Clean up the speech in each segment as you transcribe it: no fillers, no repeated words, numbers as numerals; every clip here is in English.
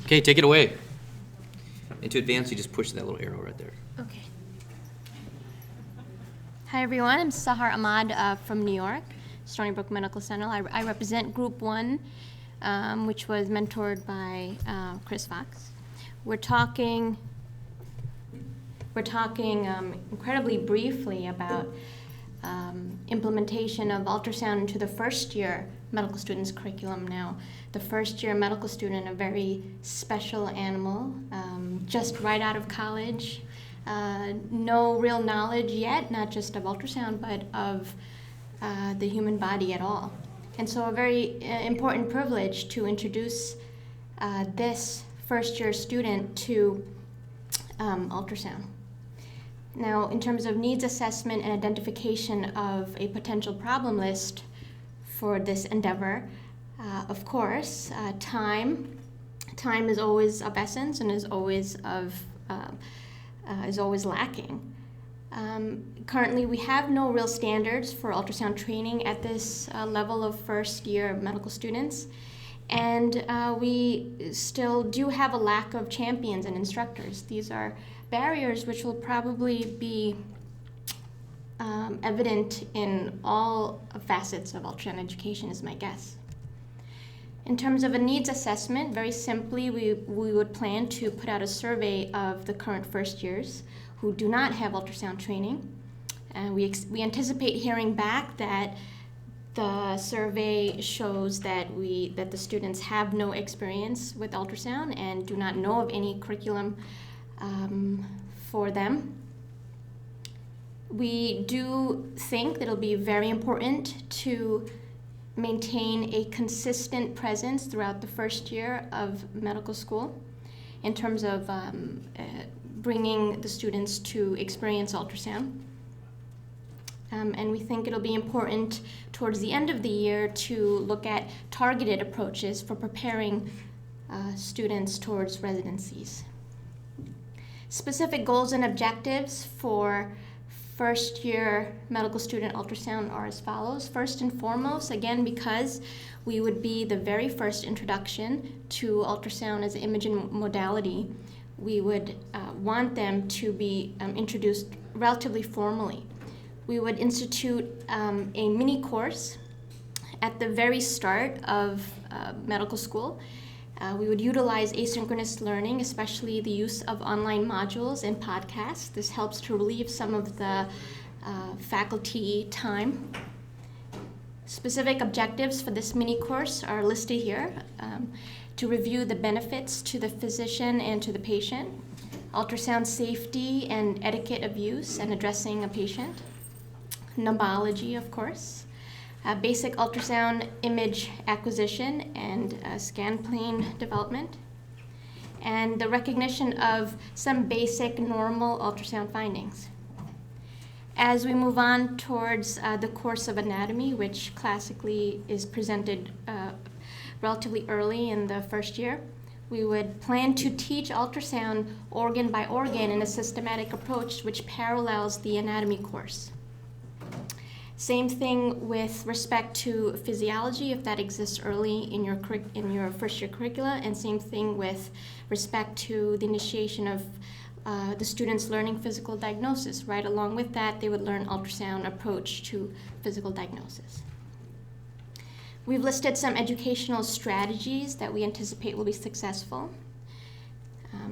Okay, take it away. And to advance, you just push that little arrow right there. Okay. Hi, everyone. I'm Sahar Ahmad from New York, Stony Brook Medical Center. I represent Group 1, which was mentored by Chris Fox. We're talking incredibly briefly about implementation of ultrasound into the first-year medical student's curriculum. Now, the first-year medical student, a very special animal, just right out of college, no real knowledge yet, not just of ultrasound, but of the human body at all. And so a very important privilege to introduce this first-year student to ultrasound. Now, in terms of needs assessment and identification of a potential problem list for this endeavor, of course, time is always of essence and is always lacking. Currently, we have no real standards for ultrasound training at this level of first-year medical students, and we still do have a lack of champions and instructors. These are barriers which will probably be evident in all facets of ultrasound education, is my guess. In terms of a needs assessment, very simply, we would plan to put out a survey of the current first years who do not have ultrasound training. And we anticipate hearing back that the survey shows that the students have no experience with ultrasound and do not know of any curriculum for them. We do think that it'll be very important to maintain a consistent presence throughout the first year of medical school in terms of bringing the students to experience ultrasound. And we think it'll be important towards the end of the year to look at targeted approaches for preparing students towards residencies. Specific goals and objectives for first-year medical student ultrasound are as follows. First and foremost, again, because we would be the very first introduction to ultrasound as an imaging modality, we would want them to be introduced relatively formally. We would institute a mini course at the very start of medical school. We would utilize asynchronous learning, especially the use of online modules and podcasts. This helps to relieve some of the faculty time. Specific objectives for this mini course are listed here. To review the benefits to the physician and to the patient, ultrasound safety and etiquette of use and addressing a patient, knobology, of course, basic ultrasound image acquisition and scan plane development, and the recognition of some basic normal ultrasound findings. As we move on towards the course of anatomy, which classically is presented relatively early in the first year, we would plan to teach ultrasound organ by organ in a systematic approach which parallels the anatomy course. Same thing with respect to physiology, if that exists early in your first-year curricula, and same thing with respect to the initiation of the students learning physical diagnosis. Right along with that, they would learn ultrasound approach to physical diagnosis. We've listed some educational strategies that we anticipate will be successful.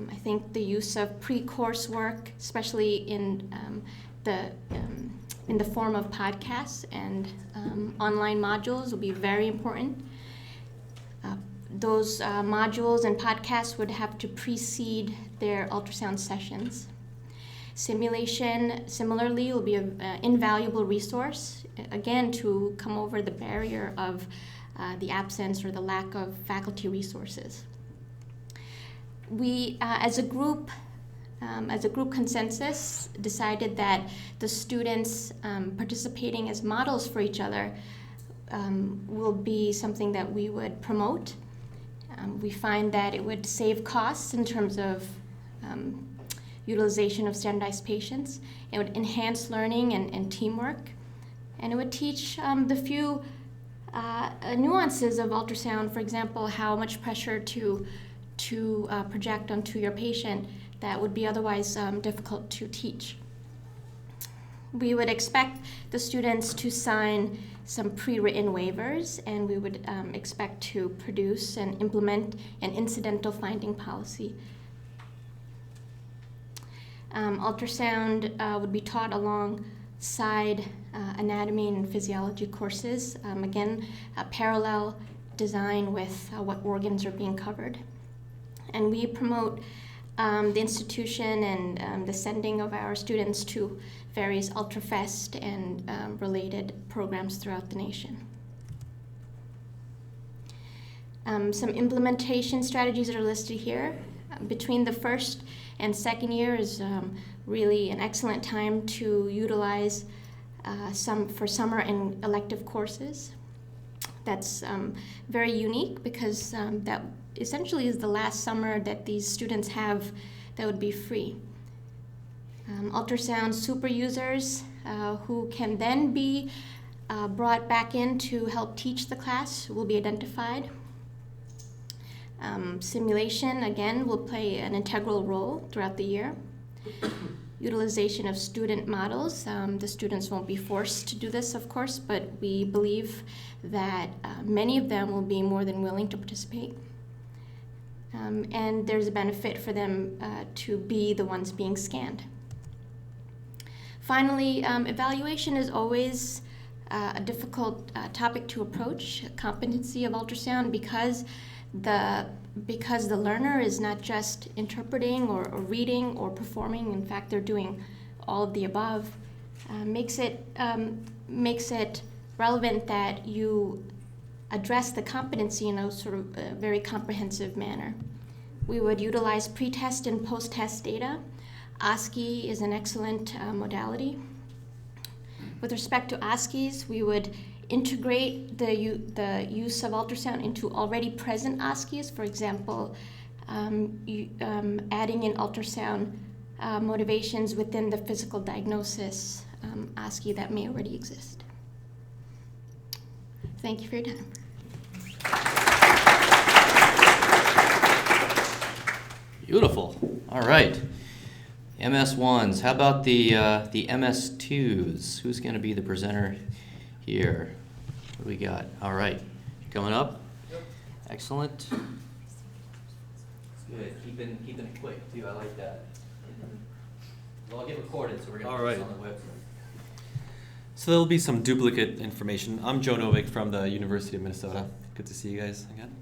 I think the use of pre-course work, especially in the form of podcasts and online modules, will be very important. Those modules and podcasts would have to precede their ultrasound sessions. Simulation, similarly, will be an invaluable resource, again, to come over the barrier of the absence or the lack of faculty resources. We, as a group consensus, decided that the students participating as models for each other will be something that we would promote. We find that it would save costs in terms of utilization of standardized patients. It would enhance learning and teamwork. And it would teach the nuances of ultrasound, for example, how much pressure to to project onto your patient that would be otherwise difficult to teach. We would expect the students to sign some pre-written waivers, and we would expect to produce and implement an incidental finding policy. Ultrasound would be taught alongside anatomy and physiology courses. Again, a parallel design with what organs are being covered. And we promote the institution and the sending of our students to various UltraFest and related programs throughout the nation. Some implementation strategies are listed here. Between the first and second year is really an excellent time to utilize for summer and elective courses. That's very unique because that essentially is the last summer that these students have that would be free. Ultrasound super users who can then be brought back in to help teach the class will be identified. Simulation, again, will play an integral role throughout the year. Utilization of student models. The students won't be forced to do this, of course, but we believe that many of them will be more than willing to participate. And there's a benefit for them to be the ones being scanned. Finally, evaluation is always a difficult topic to approach, competency of ultrasound, because the learner is not just interpreting or reading or performing. In fact, they're doing all of the above. Makes it relevant that you address the competency in a sort of very comprehensive manner. We would utilize pre-test and post-test data. OSCE is an excellent modality. With respect to OSCEs, we would integrate the use of ultrasound into already present OSCEs. For example, adding in ultrasound motivations within the physical diagnosis OSCE that may already exist. Thank you for your time. Beautiful. All right. MS1s. How about the MS2s? Who's going to be the presenter here? What do we got? All right. Coming up? Yep. Excellent. Good. Keeping it quick, too. I like that. Well, I'll get recorded, so we're going to put this on the website. So there'll be some duplicate information. I'm Joe Novick from the University of Minnesota. Good to see you guys again.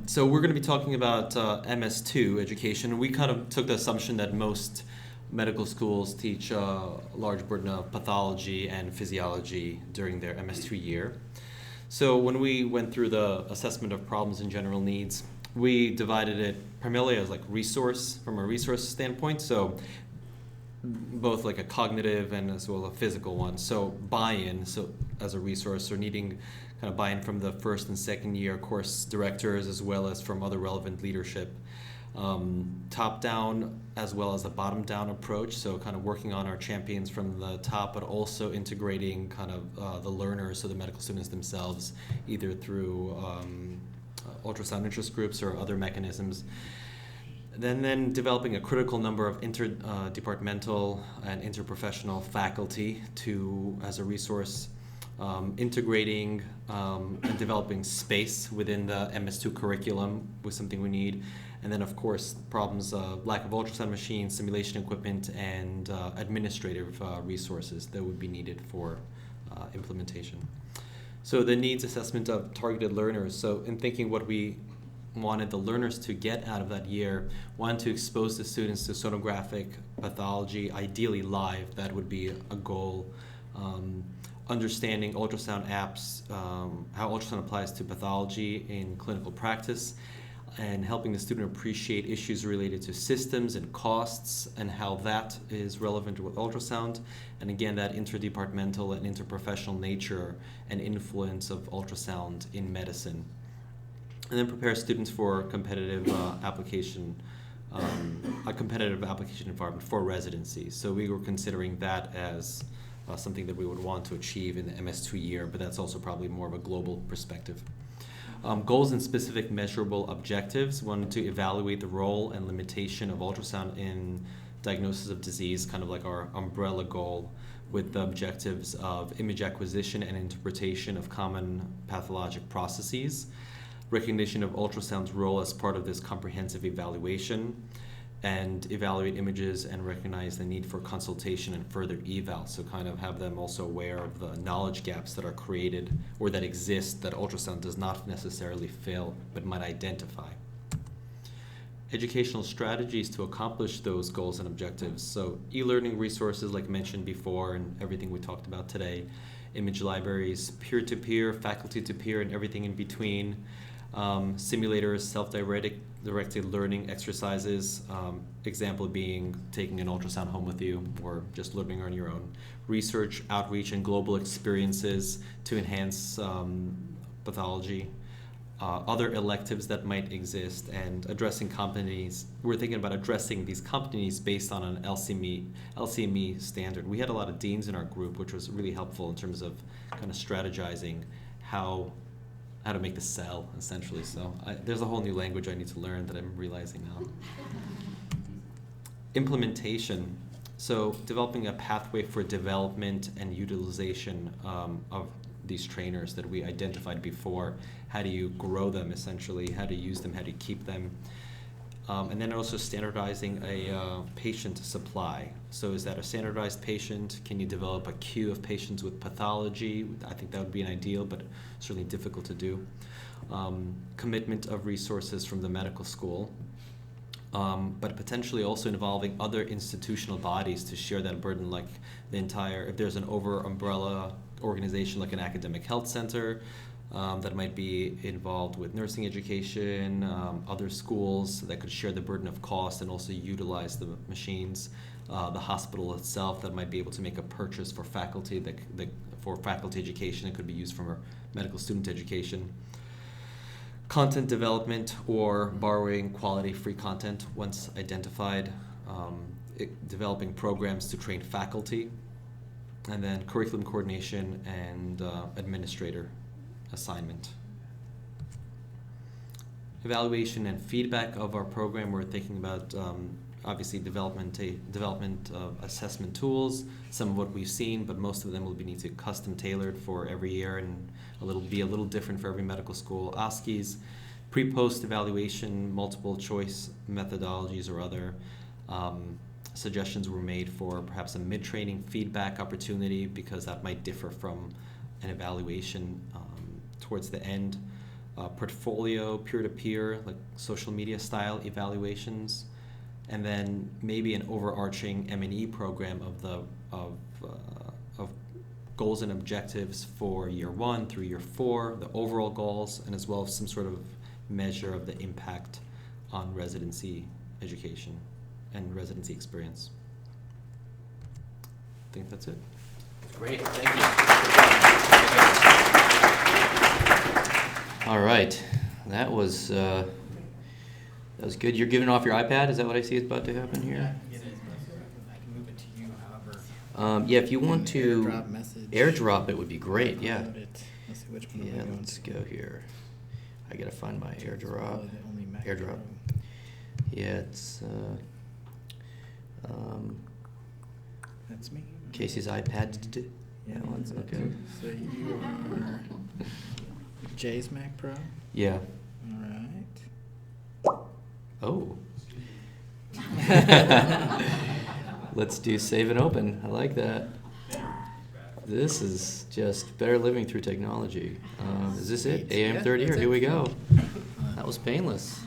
So we're going to be talking about MS2 education. We kind of took the assumption that most medical schools teach a large burden of pathology and physiology during their MS2 year. So when we went through the assessment of problems and general needs, we divided it primarily as like from a resource standpoint. So both like a cognitive and as well a physical one. So buy-in, so as a resource, or needing kind of buy-in from the first and second year course directors as well as from other relevant leadership. Top-down as well as a bottom-down approach, so kind of working on our champions from the top, but also integrating kind of the learners, so the medical students themselves, either through ultrasound interest groups or other mechanisms. Then developing a critical number of interdepartmental and interprofessional faculty as a resource, integrating and developing space within the MS2 curriculum was something we need. And then, of course, problems of lack of ultrasound machines, simulation equipment, and administrative resources that would be needed for implementation. So the needs assessment of targeted learners. So in thinking what we wanted the learners to get out of that year, wanted to expose the students to sonographic pathology, ideally live, that would be a goal. Understanding ultrasound apps, how ultrasound applies to pathology in clinical practice, and helping the student appreciate issues related to systems and costs and how that is relevant with ultrasound. And again, that interdepartmental and interprofessional nature and influence of ultrasound in medicine. And then prepare students for competitive application, a competitive application environment for residency. So we were considering that as something that we would want to achieve in the MS2 year, but that's also probably more of a global perspective. Goals and specific measurable objectives. Wanted to evaluate the role and limitation of ultrasound in diagnosis of disease, kind of like our umbrella goal, with the objectives of image acquisition and interpretation of common pathologic processes, recognition of ultrasound's role as part of this comprehensive evaluation, and evaluate images and recognize the need for consultation and further eval. So kind of have them also aware of the knowledge gaps that are created or that exist that ultrasound does not necessarily fill but might identify. Educational strategies to accomplish those goals and objectives. So e-learning resources like mentioned before and everything we talked about today, image libraries, peer-to-peer, faculty-to-peer, and everything in between, simulators, self-directed learning exercises, example being taking an ultrasound home with you or just learning on your own, research, outreach, and global experiences to enhance pathology, other electives that might exist, and addressing companies. We're thinking about addressing these companies based on an LCME standard. We had a lot of deans in our group, which was really helpful in terms of kind of strategizing how to make the sell, essentially. So there's a whole new language I need to learn that I'm realizing now. Implementation. So developing a pathway for development and utilization of these trainers that we identified before. How do you grow them, essentially? How to use them? How do you keep them? And then also standardizing a patient supply. So is that a standardized patient? Can you develop a queue of patients with pathology? I think that would be an ideal, but certainly difficult to do. Commitment of resources from the medical school, but potentially also involving other institutional bodies to share that burden, like the entire, if there's an umbrella organization like an academic health center, that might be involved with nursing education, other schools that could share the burden of cost and also utilize the machines. The hospital itself that might be able to make a purchase for faculty for faculty education. It could be used for medical student education. Content development or borrowing quality free content once identified. Developing programs to train faculty. And then curriculum coordination and administrator assignment. Evaluation and feedback of our program. We're thinking about obviously development of assessment tools. Some of what we've seen, but most of them will need to custom tailored for every year and be a little different for every medical school. OSCEs, pre-post evaluation, multiple choice methodologies or other. Suggestions were made for perhaps a mid-training feedback opportunity because that might differ from an evaluation towards the end. Portfolio, peer-to-peer, like social media style evaluations, and then maybe an overarching M&E program of goals and objectives for year 1 through year 4, the overall goals, and as well as some sort of measure of the impact on residency education and residency experience. I think that's it. Great, thank you. All right, that was good. You're giving off your iPad? Is that what I see is about to happen here? Yeah, it is. I can move it to you, however. Yeah, if you want to AirDrop message. AirDrop it would be great. Yeah. Upload it. Let's see which one Yeah, am I going let's to? go here. I gotta find my It's AirDrop. probably the only Mac AirDrop. Pro. Yeah, it's That's me. Casey's iPad. Yeah, That one's that okay. too. So you are Jay's Mac Pro. Yeah. All right. Oh. Let's do save and open. I like that. This is just better living through technology. Is this it? Sweet. AM Yeah, 30 here. that's Here it. we go. That was painless.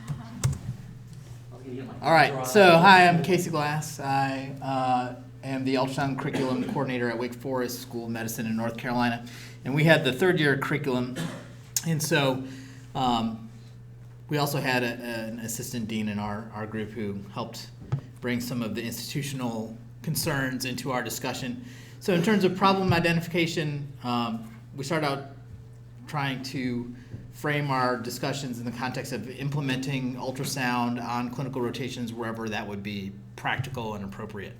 All right. So hi, I'm Casey Glass. I am the ultrasound curriculum coordinator at Wake Forest School of Medicine in North Carolina, and we had the third year curriculum, and so we also had an assistant dean in our group who helped bring some of the institutional concerns into our discussion. So in terms of problem identification, we started out trying to frame our discussions in the context of implementing ultrasound on clinical rotations wherever that would be practical and appropriate.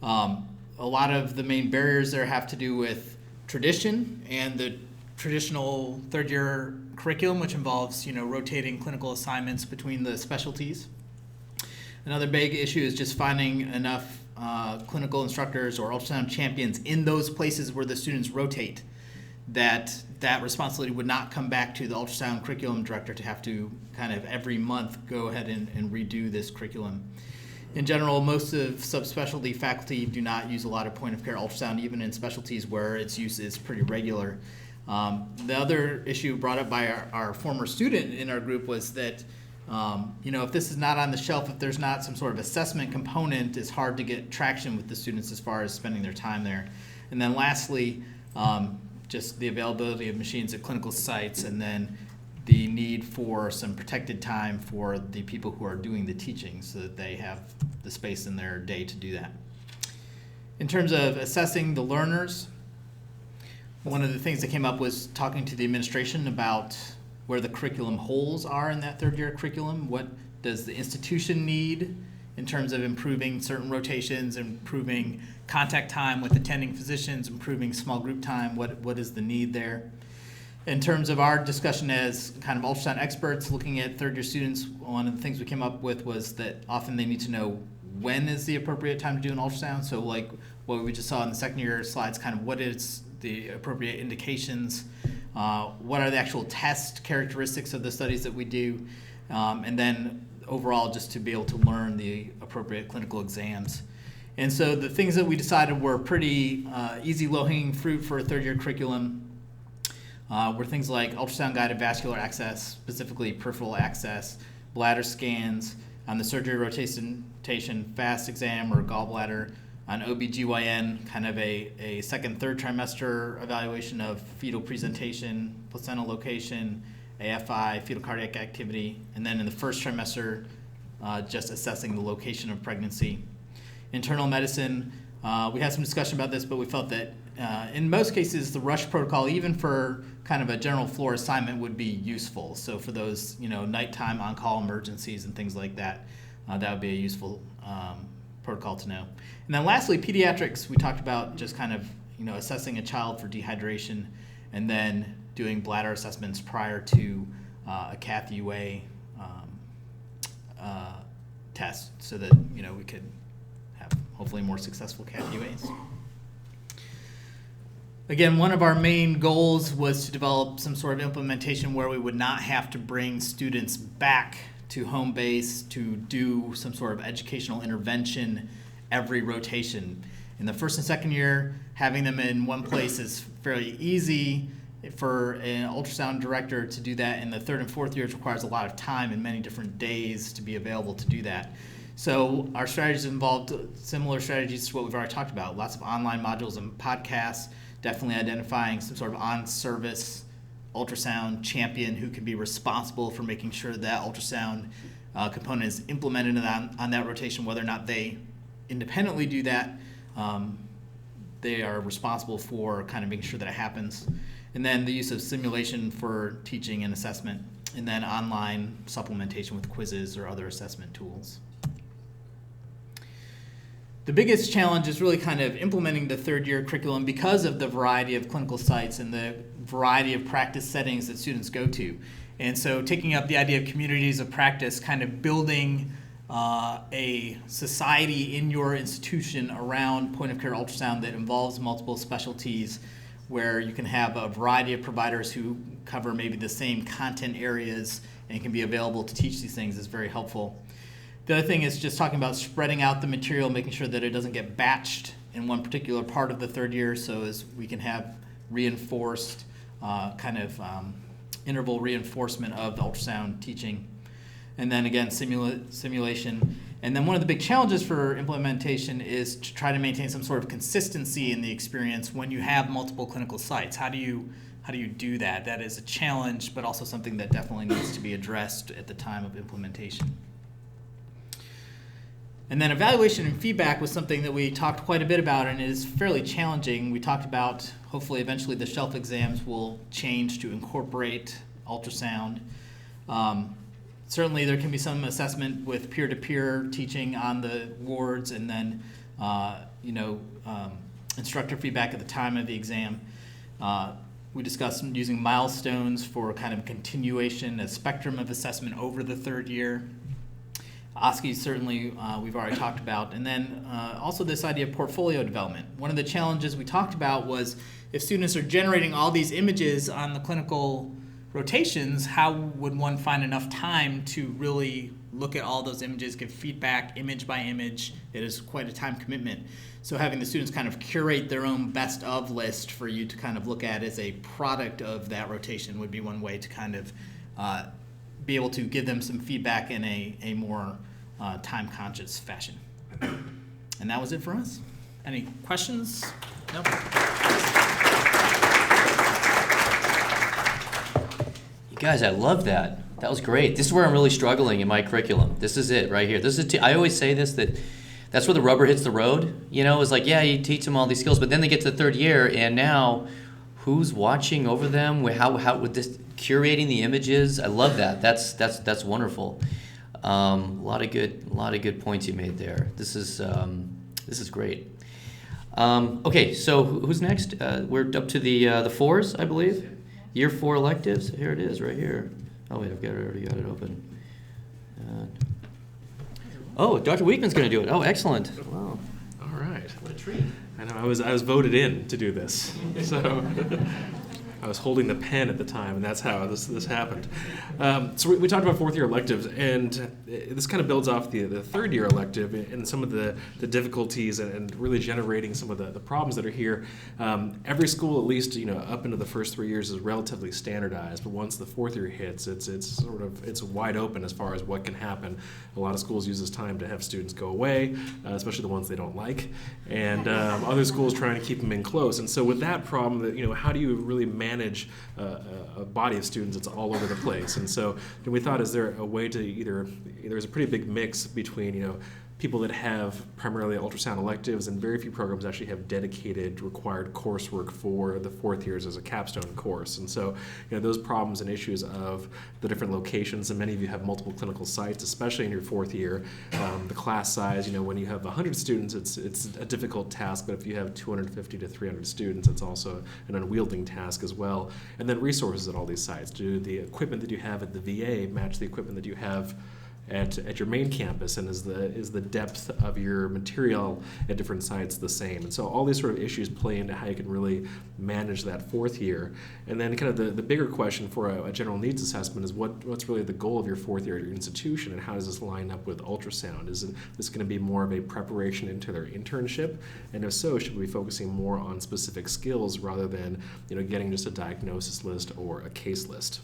A lot of the main barriers there have to do with tradition and the traditional third-year curriculum, which involves, rotating clinical assignments between the specialties. Another big issue is just finding enough clinical instructors or ultrasound champions in those places where the students rotate, that responsibility would not come back to the ultrasound curriculum director to have to kind of every month go ahead and redo this curriculum. In general, most of subspecialty faculty do not use a lot of point-of-care ultrasound, even in specialties where its use is pretty regular. The other issue brought up by our former student in our group was that if this is not on the shelf, if there's not some sort of assessment component, it's hard to get traction with the students as far as spending their time there. And then lastly, just the availability of machines at clinical sites, and then the need for some protected time for the people who are doing the teaching so that they have the space in their day to do that. In terms of assessing the learners, one of the things that came up was talking to the administration about where the curriculum holes are in that third year curriculum. What does the institution need in terms of improving certain rotations, improving contact time with attending physicians, improving small group time? What is the need there? In terms of our discussion as kind of ultrasound experts looking at third year students, one of the things we came up with was that often they need to know when is the appropriate time to do an ultrasound. So like what we just saw in the second year slides, kind of what is the appropriate indications, what are the actual test characteristics of the studies that we do, and then overall just to be able to learn the appropriate clinical exams. And so the things that we decided were pretty easy, low-hanging fruit for a third-year curriculum were things like ultrasound-guided vascular access, specifically peripheral access, bladder scans, on the surgery rotation, FAST exam or gallbladder, on OBGYN, kind of a second, third trimester evaluation of fetal presentation, placental location, AFI, fetal cardiac activity, and then in the first trimester, just assessing the location of pregnancy. Internal medicine, we had some discussion about this, but we felt that in most cases, the rush protocol, even for kind of a general floor assignment, would be useful. So for those, nighttime on-call emergencies and things like that, that would be a useful protocol to know. And then lastly, pediatrics, we talked about just kind of, assessing a child for dehydration and then doing bladder assessments prior to a cath UA test so that, we could have hopefully more successful cath UAs. Again, one of our main goals was to develop some sort of implementation where we would not have to bring students back to home base to do some sort of educational intervention every rotation. In the first and second year, having them in one place is fairly easy for an ultrasound director to do that. In the third and fourth years, requires a lot of time and many different days to be available to do that. So our strategies involved similar strategies to what we've already talked about. Lots of online modules and podcasts, definitely identifying some sort of on-service ultrasound champion who can be responsible for making sure that ultrasound component is implemented on that rotation, whether or not they independently do that. They are responsible for kind of making sure that it happens. And then the use of simulation for teaching and assessment, and then online supplementation with quizzes or other assessment tools. The biggest challenge is really kind of implementing the third year curriculum because of the variety of clinical sites and the variety of practice settings that students go to. And so taking up the idea of communities of practice, kind of building a society in your institution around point-of-care ultrasound that involves multiple specialties, where you can have a variety of providers who cover maybe the same content areas and can be available to teach these things, is very helpful. The other thing is just talking about spreading out the material, making sure that it doesn't get batched in one particular part of the third year, so as we can have reinforced interval reinforcement of the ultrasound teaching. And then again, simulation. And then one of the big challenges for implementation is to try to maintain some sort of consistency in the experience when you have multiple clinical sites. How do you do that? That is a challenge, but also something that definitely needs to be addressed at the time of implementation. And then evaluation and feedback was something that we talked quite a bit about, and it is fairly challenging. We talked about hopefully eventually the shelf exams will change to incorporate ultrasound. Certainly there can be some assessment with peer-to-peer teaching on the wards, and then instructor feedback at the time of the exam. We discussed using milestones for kind of continuation, a spectrum of assessment over the third year. OSCE certainly we've already talked about. And then also this idea of portfolio development. One of the challenges we talked about was if students are generating all these images on the clinical rotations, how would one find enough time to really look at all those images, give feedback image by image? It is quite a time commitment. So having the students kind of curate their own best of list for you to kind of look at as a product of that rotation would be one way to kind of be able to give them some feedback in a more time-conscious fashion. And that was it for us. Any questions? No? You guys, I love that. That was great. This is where I'm really struggling in my curriculum. This is it right here. This is I always say this, that's where the rubber hits the road. You know, it's like, yeah, you teach them all these skills, but then they get to the third year, and now who's watching over them? How with this curating the images? I love that. That's wonderful. A lot of good points you made there. This is great. Okay, so who's next? We're up to the fours, I believe. Year 4 electives. Here it is, right here. Oh wait, already got it open. Dr. Weekman's going to do it. Oh, excellent. Wow. All right. What a treat. I know I was voted in to do this, so I was holding the pen at the time, and that's how this happened. So we talked about fourth year electives, and this kind of builds off the third year elective and some of the difficulties and really generating some of the problems that are here. Every school, at least up into the first 3 years, is relatively standardized, but once the fourth year hits, it's wide open as far as what can happen. A lot of schools use this time to have students go away, especially the ones they don't like, and other schools trying to keep them in close. And so with that problem, how do you really manage a body of students that's all over the place? And so we thought, is there a way to there's a pretty big mix between people that have primarily ultrasound electives, and very few programs actually have dedicated required coursework for the fourth years as a capstone course. And so those problems and issues of the different locations, and many of you have multiple clinical sites, especially in your fourth year. The class size, when you have 100 students, it's a difficult task, but if you have 250 to 300 students, it's also an unwielding task as well. And then resources at all these sites. Do the equipment that you have at the VA match the equipment that you have at your main campus, and is the depth of your material at different sites the same? And so all these sort of issues play into how you can really manage that fourth year. And then kind of the bigger question for a general needs assessment is what's really the goal of your fourth year at your institution, and how does this line up with ultrasound? Is this going to be more of a preparation into their internship? And if so, should we be focusing more on specific skills rather than getting just a diagnosis list or a case list?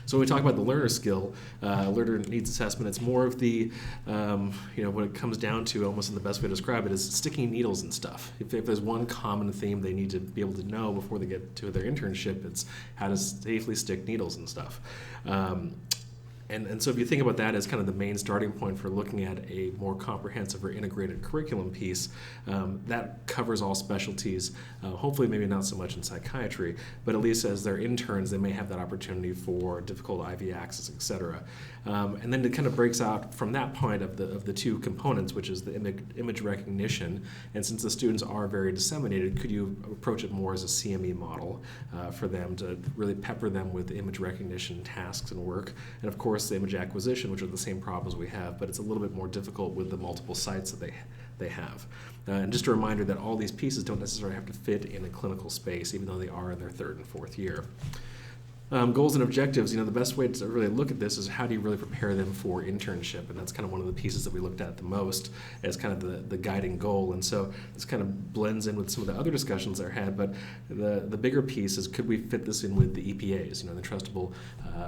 So when we talk about the learner skill, learner needs assessment, it's more of the, what it comes down to, almost in the best way to describe it, is sticking needles and stuff. If there's one common theme they need to be able to know before they get to their internship, it's how to safely stick needles and stuff. And so if you think about that as kind of the main starting point for looking at a more comprehensive or integrated curriculum piece, that covers all specialties, hopefully maybe not so much in psychiatry, but at least as their interns, they may have that opportunity for difficult IV access, et cetera. And then it kind of breaks out from that point of the two components, which is the image recognition. And since the students are very disseminated, could you approach it more as a CME model for them to really pepper them with image recognition tasks and work? And of course, the image acquisition, which are the same problems we have, but it's a little bit more difficult with the multiple sites that they have. And just a reminder that all these pieces don't necessarily have to fit in a clinical space, even though they are in their third and fourth year. Goals and objectives, the best way to really look at this is how do you really prepare them for internship, and that's kind of one of the pieces that we looked at the most as kind of the guiding goal. And so this kind of blends in with some of the other discussions that are had, but the bigger piece is, could we fit this in with the EPAs, the trustable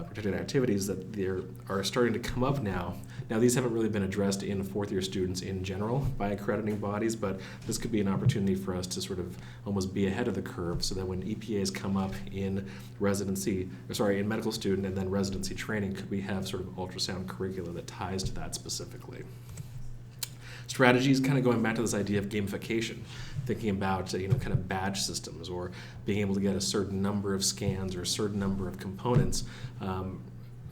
protected activities that are starting to come up now. Now these haven't really been addressed in fourth year students in general by accrediting bodies, but this could be an opportunity for us to sort of almost be ahead of the curve, so that when EPAs come up in in medical student and then residency training, could we have sort of ultrasound curricula that ties to that specifically? Strategies, kind of going back to this idea of gamification, thinking about kind of badge systems, or being able to get a certain number of scans or a certain number of components.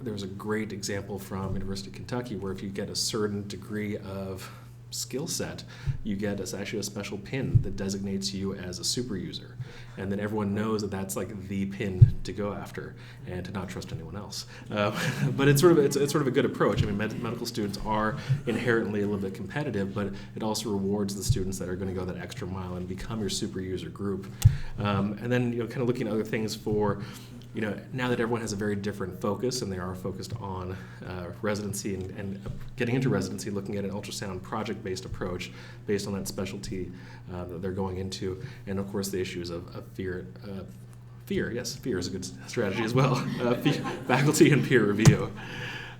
There was a great example from University of Kentucky where if you get a certain degree of skill set, you get actually a special pin that designates you as a super user. And then everyone knows that that's like the pin to go after and to not trust anyone else. But it's sort of a good approach. I mean, medical students are inherently a little bit competitive, but it also rewards the students that are going to go that extra mile and become your super user group. And then, kind of looking at other things for, now that everyone has a very different focus and they are focused on residency and getting into residency, looking at an ultrasound project-based approach based on that specialty that they're going into, and of course the issues of fear. Fear is a good strategy as well. Faculty and peer review.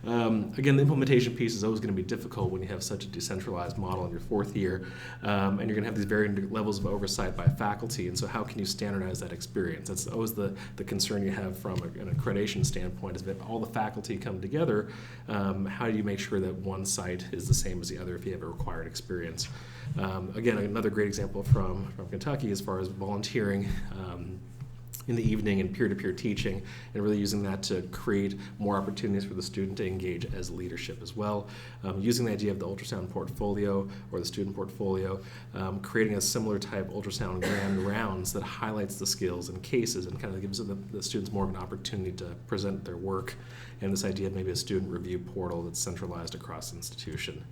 Again, the implementation piece is always going to be difficult when you have such a decentralized model in your fourth year, and you're going to have these varying levels of oversight by faculty, and so how can you standardize that experience? That's always the concern you have from an accreditation standpoint, is that all the faculty come together, how do you make sure that one site is the same as the other if you have a required experience? Again, another great example from Kentucky as far as volunteering in the evening and peer-to-peer teaching, and really using that to create more opportunities for the student to engage as leadership as well. Using the idea of the ultrasound portfolio or the student portfolio, creating a similar type ultrasound grand rounds that highlights the skills and cases and kind of gives the students more of an opportunity to present their work, and this idea of maybe a student review portal that's centralized across the institution.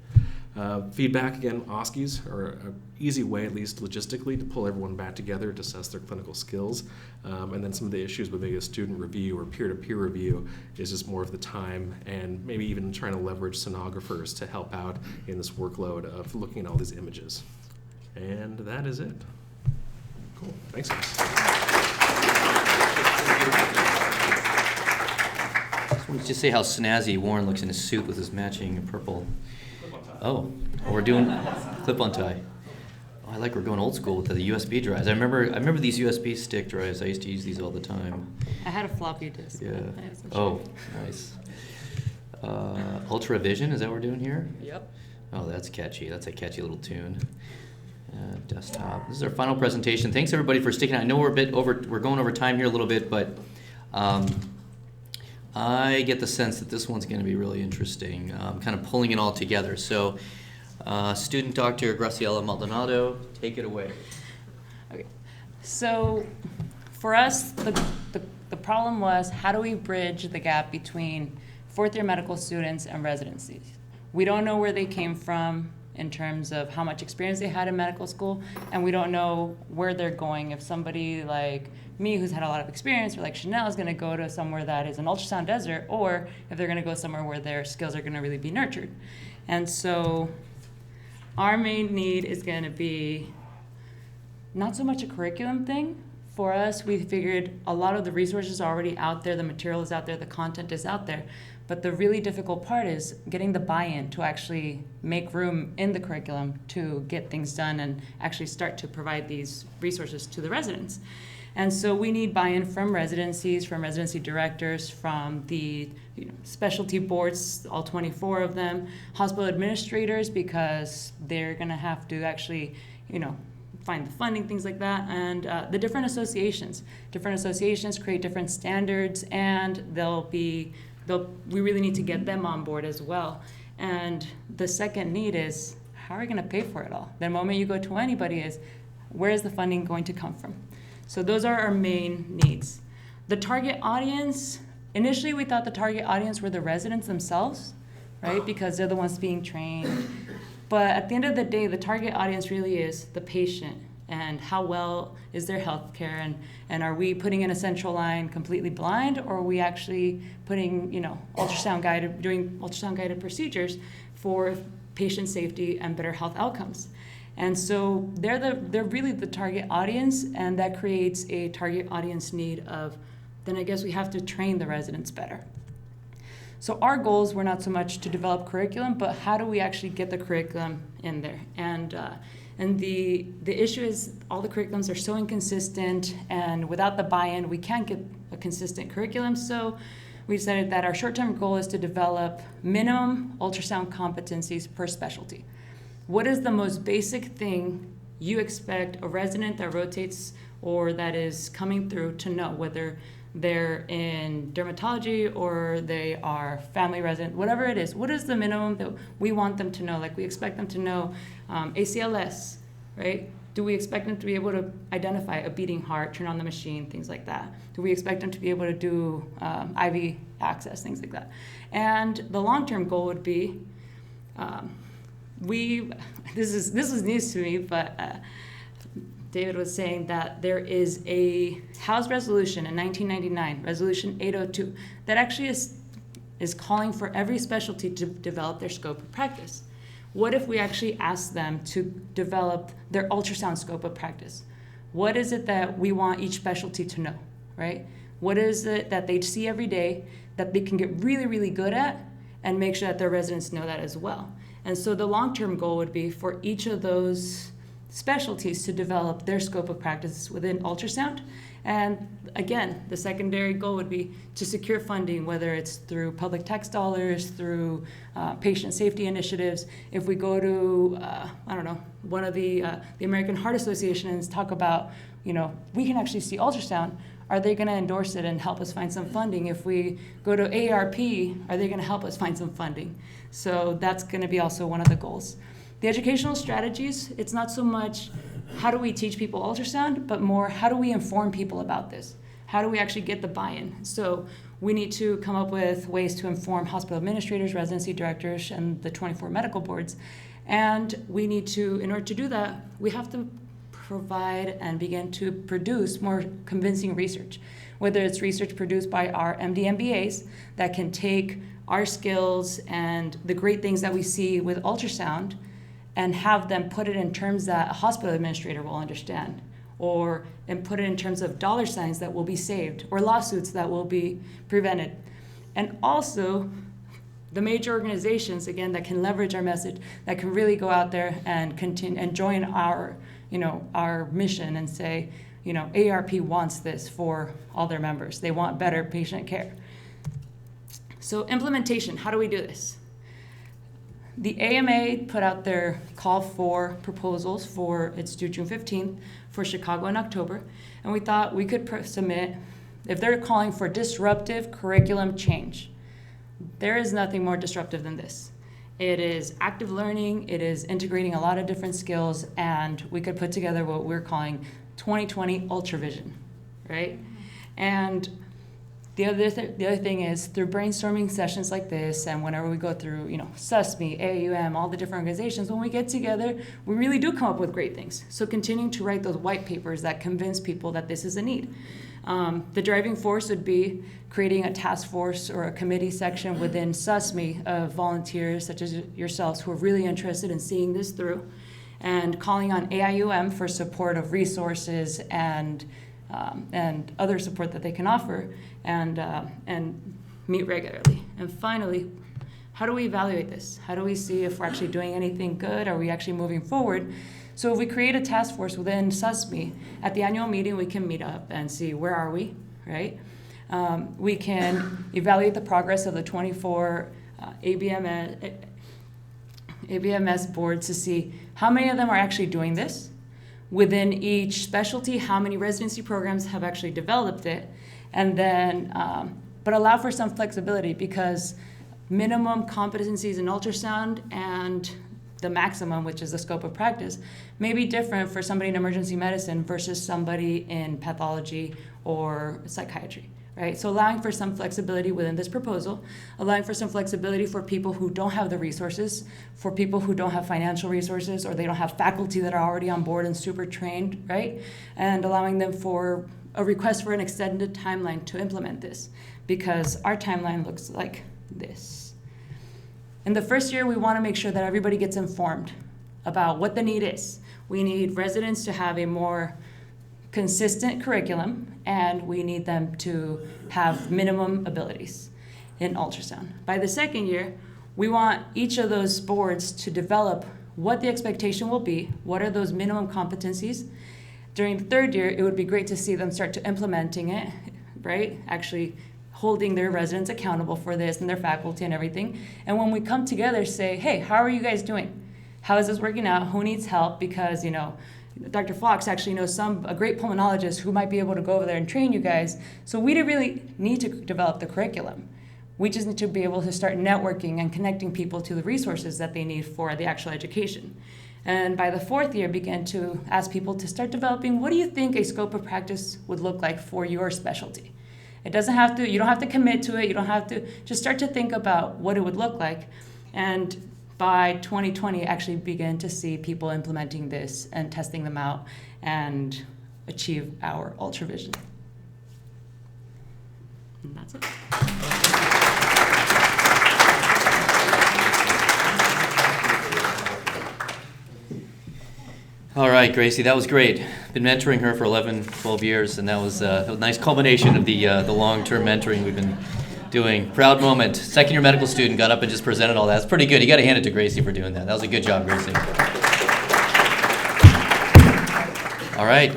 Feedback, again, OSCEs are an easy way, at least logistically, to pull everyone back together to assess their clinical skills. And then some of the issues with maybe a student review or peer-to-peer review is just more of the time, and maybe even trying to leverage sonographers to help out in this workload of looking at all these images. And that is it. Cool. Thanks, guys. Let's just say how snazzy Warren looks in his suit with his matching purple. Oh, we're doing clip-on tie. Oh, I like we're going old school with the USB drives. I remember these USB stick drives. I used to use these all the time. I had a floppy disk. Yeah. I have some Oh, nice. Ultra Vision, is that what we're doing here? Yep. Oh, that's catchy. That's a catchy little tune. Desktop. This is our final presentation. Thanks everybody for sticking out. I know we're going over time here a little bit, but I get the sense that this one's going to be really interesting, kind of pulling it all together. So, student Dr. Graciela Maldonado, take it away. Okay. So, for us, the problem was, how do we bridge the gap between fourth-year medical students and residencies? We don't know where they came from in terms of how much experience they had in medical school, and we don't know where they're going. If somebody like me, who's had a lot of experience, or like Chanel, is going to go to somewhere that is an ultrasound desert, or if they're going to go somewhere where their skills are going to really be nurtured. And so our main need is going to be not so much a curriculum thing. For us, we figured a lot of the resources are already out there, the material is out there, the content is out there. But the really difficult part is getting the buy-in to actually make room in the curriculum to get things done and actually start to provide these resources to the residents. And so we need buy-in from residencies, from residency directors, from the specialty boards, all 24 of them, hospital administrators, because they're going to have to actually, find the funding, things like that, and the different associations. Different associations create different standards, and we really need to get them on board as well. And the second need is, how are we going to pay for it all? The moment you go to anybody is, where is the funding going to come from? So those are our main needs. The target audience, initially we thought the target audience were the residents themselves, right? Because they're the ones being trained. But at the end of the day, the target audience really is the patient, and how well is their health care, and are we putting in a central line completely blind, or are we actually putting, doing ultrasound guided procedures for patient safety and better health outcomes? And so they're really the target audience, and that creates a target audience need of, then I guess we have to train the residents better. So our goals were not so much to develop curriculum, but how do we actually get the curriculum in there? And the issue is all the curriculums are so inconsistent, and without the buy-in, we can't get a consistent curriculum. So we decided that our short-term goal is to develop minimum ultrasound competencies per specialty. What is the most basic thing you expect a resident that rotates or that is coming through to know, whether they're in dermatology or they are family resident, whatever it is. What is the minimum that we want them to know? Like we expect them to know ACLS, right? Do we expect them to be able to identify a beating heart, turn on the machine, things like that? Do we expect them to be able to do IV access, things like that? And the long-term goal would be, this is news to me, but David was saying that there is a House resolution in 1999, Resolution 802, that actually is calling for every specialty to develop their scope of practice. What if we actually ask them to develop their ultrasound scope of practice? What is it that we want each specialty to know, right? What is it that they see every day that they can get really, really good at and make sure that their residents know that as well? And so the long-term goal would be for each of those specialties to develop their scope of practice within ultrasound. And again, the secondary goal would be to secure funding, whether it's through public tax dollars, through patient safety initiatives. If we go to, I don't know, one of the American Heart Associations talk about, we can actually see ultrasound, are they going to endorse it and help us find some funding? If we go to AARP, are they going to help us find some funding? So that's going to be also one of the goals. The educational strategies, it's not so much how do we teach people ultrasound, but more how do we inform people about this? How do we actually get the buy-in? So we need to come up with ways to inform hospital administrators, residency directors, and the 24 medical boards. And we need to, in order to do that, we have to provide and begin to produce more convincing research, whether it's research produced by our MD MBAs that can take our skills and the great things that we see with ultrasound and have them put it in terms that a hospital administrator will understand, and put it in terms of dollar signs that will be saved, or lawsuits that will be prevented. And also, the major organizations, again, that can leverage our message, that can really go out there and continue and join our mission and say, AARP wants this for all their members. They want better patient care. So implementation, how do we do this? The AMA put out their call for proposals it's due June 15th for Chicago in October. And we thought we could submit, if they're calling for disruptive curriculum change, there is nothing more disruptive than this. It is active learning, it is integrating a lot of different skills, and we could put together what we're calling 2020 Ultravision, right? And the other thing is, through brainstorming sessions like this, and whenever we go through, SUSME, AUM, all the different organizations, when we get together, we really do come up with great things. So continuing to write those white papers that convince people that this is a need. The driving force would be creating a task force or a committee section within SUSME of volunteers such as yourselves who are really interested in seeing this through, and calling on AIUM for support of resources and other support that they can offer, and meet regularly. And finally, how do we evaluate this? How do we see if we're actually doing anything good? Are we actually moving forward? So if we create a task force within SUSME, at the annual meeting we can meet up and see where are we, right? We can evaluate the progress of the 24 ABMS boards to see how many of them are actually doing this. Within each specialty, how many residency programs have actually developed it, and then, but allow for some flexibility, because minimum competencies in ultrasound and the maximum, which is the scope of practice, may be different for somebody in emergency medicine versus somebody in pathology or psychiatry, right? So allowing for some flexibility within this proposal, allowing for some flexibility for people who don't have the resources, for people who don't have financial resources, or they don't have faculty that are already on board and super trained, right? And allowing them for a request for an extended timeline to implement this, because our timeline looks like this. In the first year, we want to make sure that everybody gets informed about what the need is. We need residents to have a more consistent curriculum, and we need them to have minimum abilities in ultrasound. By the second year, we want each of those boards to develop what the expectation will be, what are those minimum competencies. During the third year, it would be great to see them start to implementing it, right? Actually holding their residents accountable for this and their faculty and everything. And when we come together, say, hey, how are you guys doing? How is this working out? Who needs help? Because, Dr. Fox actually knows a great pulmonologist who might be able to go over there and train you guys. So we didn't really need to develop the curriculum. We just need to be able to start networking and connecting people to the resources that they need for the actual education. And by the 4th year, began to ask people to start developing, what do you think a scope of practice would look like for your specialty? It doesn't have to, you don't have to commit to it, you don't have to, just start to think about what it would look like. And by 2020, actually began to see people implementing this and testing them out and achieve our Ultra vision. And that's it. All right, Gracie, that was great. Been mentoring her for 11, 12 years, and that was a nice culmination of the long-term mentoring we've been doing. Proud moment. Second-year medical student got up and just presented all that. That's pretty good. You got to hand it to Gracie for doing that. That was a good job, Gracie. All right.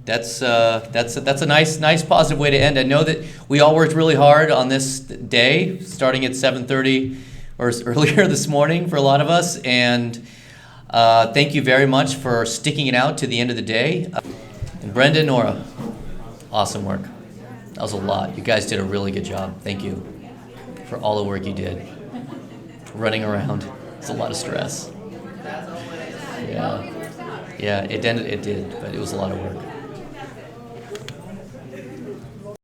That's a nice positive way to end. I know that we all worked really hard on this day, starting at 7:30 or earlier this morning for a lot of us, and thank you very much for sticking it out to the end of the day. And Brenda, Nora, awesome work. That was a lot. You guys did a really good job. Thank you for all the work you did. Running around. It's a lot of stress. Yeah, it did, but it was a lot of work.